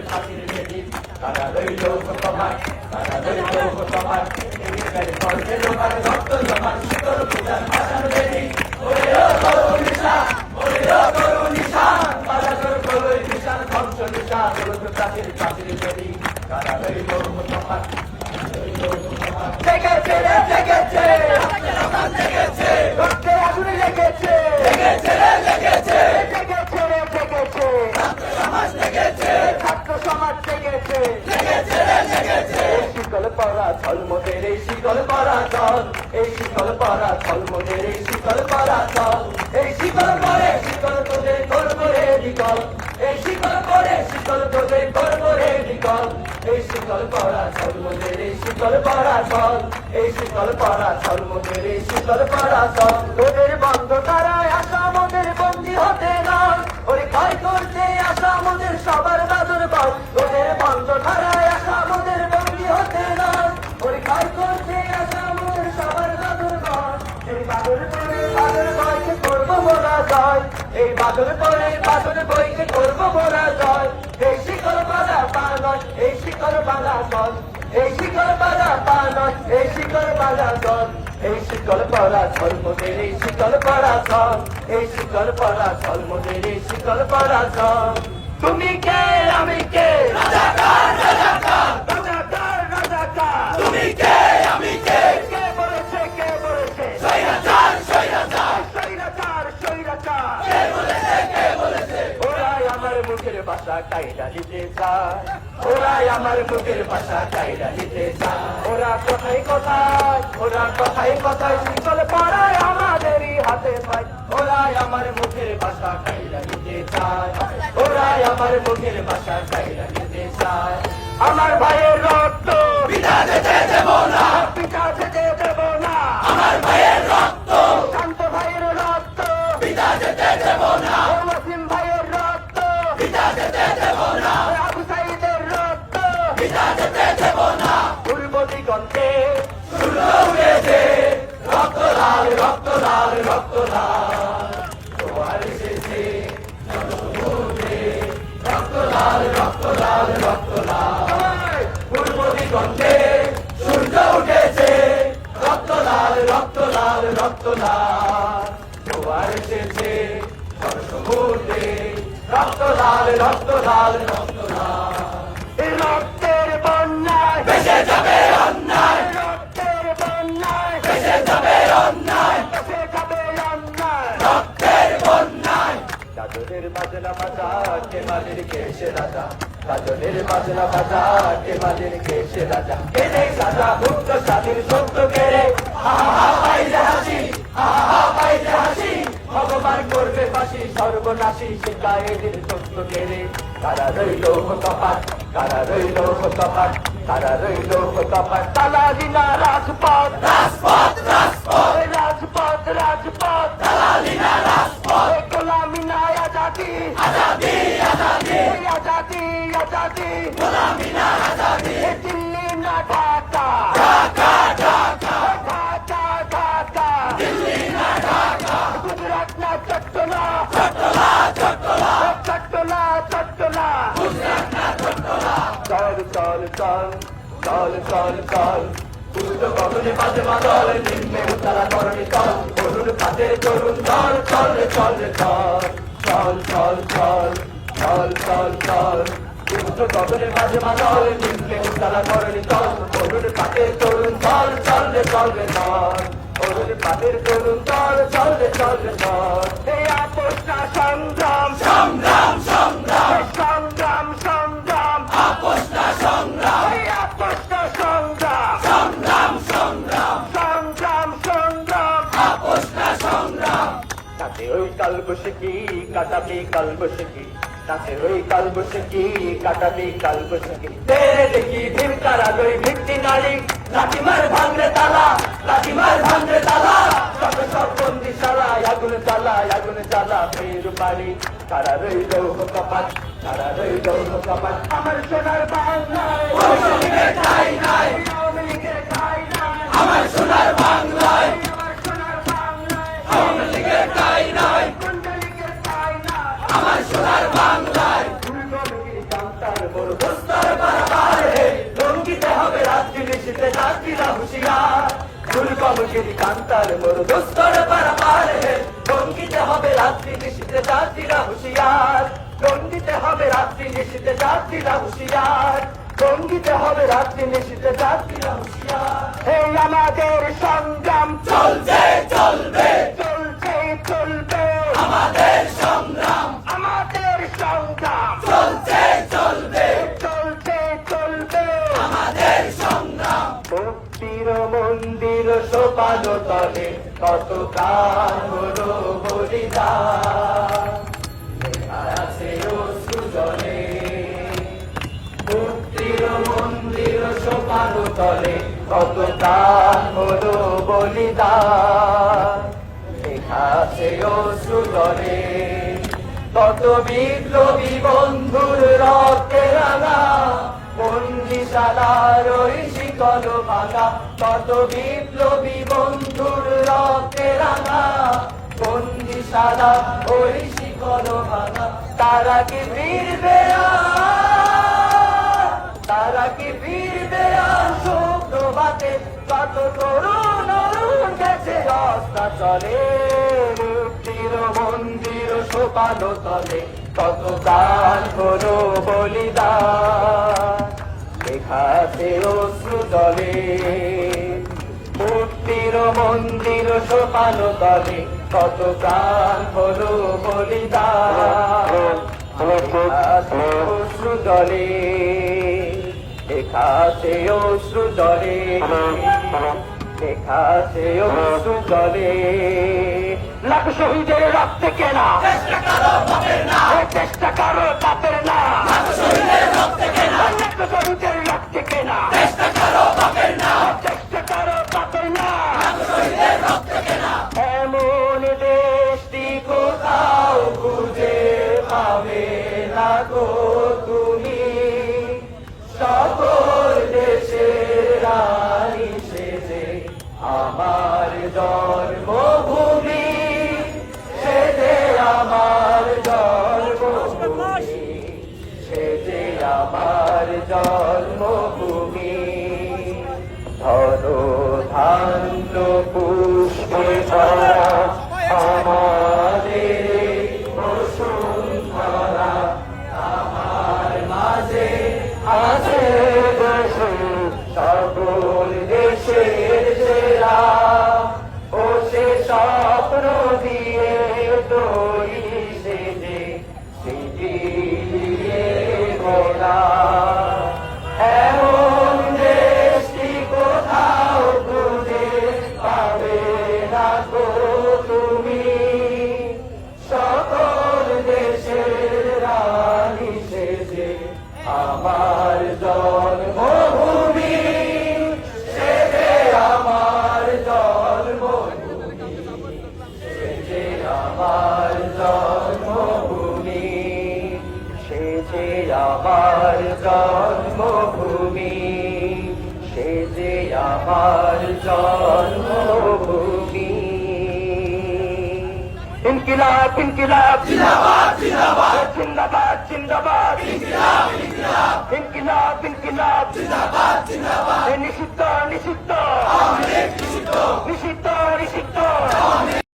ফাঁসির বেদি তারা রইল কপাট তারা রইল কপাট এর পরে লোকার রক্ত জমাট শিকল পূজার ভাষার বেদি ওরে ও করুণ নিশান ওরে ও করুণ নিশান বাধা কর কলই নিশান ধ্বংস নিশান রুদ্র প্রাচীর ফাঁসির বেদি তারা রইল কপাট জেগেছে রে জেগেছে জেগেছে রক্তে আগুনে লেগেছে লেগেছে রে লেগেছে জেগেছে রে জেগেছে ছাত্র সমাজ লেগেছে ছাত্র সমাজ লেগেছে লেগেছে রে লেগেছে শিকল পরা ছলমদের এই শিকল পরা চল এই শিকল পরা ছলমদের এই শিকল পরা চল এই শিকল পরে শিকল তোদের করবো রে বিকল এই শিকল পরে শিকল তোদের করবো রে বিকল এই শিকল পরা ছলমদের এই শিকল পরা চল এই শিকল পরা ছলমদের এই শিকল পরা চল তোদের বন্ধ তারায় আসা আমাদের বন্দী হতে নয় ওরে ক্ষয় করতে আসা আমাদের সবার বাদর বল তোদের বন্ধ তারায় আসা আমাদের বন্দী হতে নয় ওরে ক্ষয় করতে আসা আমাদের সবার বাদর বল এই বাদর পরে বাদর বইকে করবো মোরা জয় এই বাদর পরে বাদর বইকে করবো মোরা জয় এই শিকল বাঁধা পা নয় এই শিকল বাঁধা চল এই শিকল বাঁধা পা নয় এই শিকল বাঁধা চল এই শিকল পরা ছলমদের এই শিকল পরা চল এই শিকল পরা ছলমদের এই শিকল পরা চল তুমি কে আমি কে রাজাকার রাজাকার রাজাকার রাজাকার তুমি কে আমি কে কে বলেছে স্বৈরাচার স্বৈরাচার স্বৈরাচার স্বৈরাচার কে বলেছে ওরাই আমার মুখের ভাষা কাইরা দিতে চায় ওরাই আমার মুখের ভাষা কাইরা দিতে চায় ওরা কথায় কথায় শিকল পরায় আমাদেরই হাতে পায় ওরাই আমার মুখের ভাষা কাইরা দিতে চায় ওরাই আমার মুখের ভাষা কাইরা দিতে চায় আমার ভাইয়ের রক্ত পিতা যেতে দেব না পিতা যেতে দেব না আমার ভাইয়ের রক্ত শান্ত ভাইয়ের রক্ত পিতা যেতে দেব না ওয়াসিম ভাইয়ের রক্ত পিতা যেতে দেব না আবু সাইদের রক্ত পিতা যেতে দেব না পূর্ব দিগন্তে সূর্য উঠেছে রক্ত লাল রক্ত লাল রক্ত লাল জোয়ার এসেছে রক্ত লাল রক্ত লাল রক্ত লাল পূর্ব দিগন্তে সূর্য উঠেছে রক্ত লাল রক্ত লাল রক্ত লাল জোয়ার এসেছে সমুদ্রে রক্ত লাল রক্ত লাল রক্ত লাল এই রক্তের বন্যায় ভেসে যাবে অন্যায় রক্তের বন্যায় ভেসে যাবে অন্যায় ভেসে যাবে অন্যায় রক্তের বন্যায় কাজলের বাজনা বাজা কে মালির কেশে রাজা কাজলের বাজনা বাজা কে মালির কেশে রাজা কেনে সাজা মুক্ত স্বাধীন সত্য কেড়ে আহা পাইলে হাসি আহা পাইলে হাসি ভগবান করবে ফাঁসি সর্বনাশী শিকায় দিন সত্য কেড়ে কারা রইল কপাট কারা রইল কপাট কারা রইল কপাট তালালিনা রাজপথ রাজপথ রাজপথ রাজপথ রাজপথ তালালিনা রাজপথ গোলামি না আজাদি আজাদি আজাদি আজাদি আজাদি গোলামি না আজাদি দিল্লি না ঢাকা ঢাকা ঢাকা ঢাকা ঢাকা দিল্লি না ঢাকা গুজরাট না চট্টলা চট্টলা চট্টলা চট্টলা চট্টলা গুজরাট না চট্টলা চল চল চল চল চল চল উল্টো গগনে বাজে মাদল নিম্নে উত্তরা করণী চল তরুণ কাজের তরুণ চল চল চল চল চল চল চল চল চল চল উল্টো গগনে বাজে মাদল নিম্নে উত্তরা করণী চল তরুণ কাজের তরুণ চল চল চল চল তরুণ কাজের তরুণ চল চল চল চল এই আপোষটা সংগ্রাম সংগ্রাম সংগ্রাম সংগ্রাম সংগ্রাম আপোষটা সংগ্রাম এই আপোষটা সংগ্রাম সংগ্রাম সংগ্রাম সংগ্রাম সংগ্রাম আপোষটা সংগ্রাম তাতে ওই কালবৈশাখী কাটাবি কালবৈশাখী তাতে ওই কালবৈশাখী কাটাবি কালবৈশাখী তেরে দেখি ভীম তারা লই ভিত্তি নারী লাঠিমার ভাঙরে তালা লাঠিমার ভাঙরে তালা সব সব বন্দিশালা আগুন জ্বালা ফের বাড়ি তারা রইল কপাট তারা রইল কপাট আমার সোনার বাংলায় আওয়ামী লীগের ঠাঁই নাই আওয়ামী লীগের ঠাঁই নাই আমার সোনার বাংলায় আমার সোনার বাংলায় আওয়ামী লীগের ঠাঁই নাই কোন লীগের ঠাঁই নাই আমার সোনার বাংলায় ফুলকবি কান্তার বড় হুঁশিয়ার ফুলকমগিরি কান্তার মোর দুস্তর পারাপার হে টঙ্গিতে হবে রাত্রি নিশীতে যাত্রীরা হুঁশিয়ার টঙ্গিতে হবে রাত্রি নিশীতে যাত্রীরা হুঁশিয়ার টঙ্গিতে হবে রাত্রি নিশীতে যাত্রীরা হুঁশিয়ার এই আমাদের সংগ্রাম চলছে চলবে চলছে চলবে আমাদের সংগ্রাম চলছে চলবে চলছে চলবে আমাদের সংগ্রাম মুক্তির মন্দির সোপান তলে কত প্রাণ হলো বলিদান আছে অশ্রু জলে মুক্তির মন্দির সোপান তলে কত প্রাণ হলো বলিদান আছে অশ্রু জলে কত বিপ্লবী বন্ধুর রক্তে রাঙা বন্দিশালার ওই শিকল ভাঙা কত বিপ্লবী বন্ধুর রক্তে রাঙা বন্দিশালা ওই শিকল ভাঙা তারা কি ফিরবে তারা কি ফিরবে শুক্রবাতে কত তরুণ অরুণ গেছে রাস্তা চলে মুক্তির মন্দির সোপান তলে কত প্রাণ হলো বলিদান লেখাতে অশ্রু জলে মুক্তির মন্দির সোপান তলে কত প্রাণ হলো বলিদান লেখাতে অশ্রু জলে লেখাতে অশ্রু জলে লেখাতে অশ্রু জলে লাখ শহীদের রক্তে কেনা চেষ্টা করো পাপের না চেষ্টা করো পাপের না লাখ শহীদের রক্তে কেনা লাখ শহীদের রক্তে কেনা চেষ্টা করো পাপের না চেষ্টা করো পাপের না লাখ শহীদের রক্তে কেনা এমন দেশটি কোথাও খুঁজে পাবে না গো তুমি সকল দেশের রানী সেজে আমার জন্মভূমি সেজে আমার জন্মভূমি সেজে আমার জন্মভূমি ধরো ধান্য পুষ্পে ভরা আমাদের বসুন্ধরা আমার মাঝে আছে দেশে সকল দেশের সেরা ও সে স্বপ্ন দিয়ে তৈরি সেজে স্মৃতি দিয়ে গোলা এমন দেশটি কোথাও খুঁজে পাবে না গো তুমি সকল দেশের রানী সেজে আমার জন্মভূমি সেজে আমার জন্মভূমি সেজে আমার জন্মভূমি সেজে আমার জন্মভূমি সেজে আমার জন্মভূমি ইনকিলাব ইনকিলাব জিন্দাবাদ জিন্দাবাদ জিন্দাবাদ জিন্দাবাদ ইনকিলাব ইনকিলাব ইনকিলাব ইনকিলাব জিন্দাবাদ জিন্দাবাদ নিষিদ্ধ নিষিদ্ধ নিষিদ্ধ নিষিদ্ধ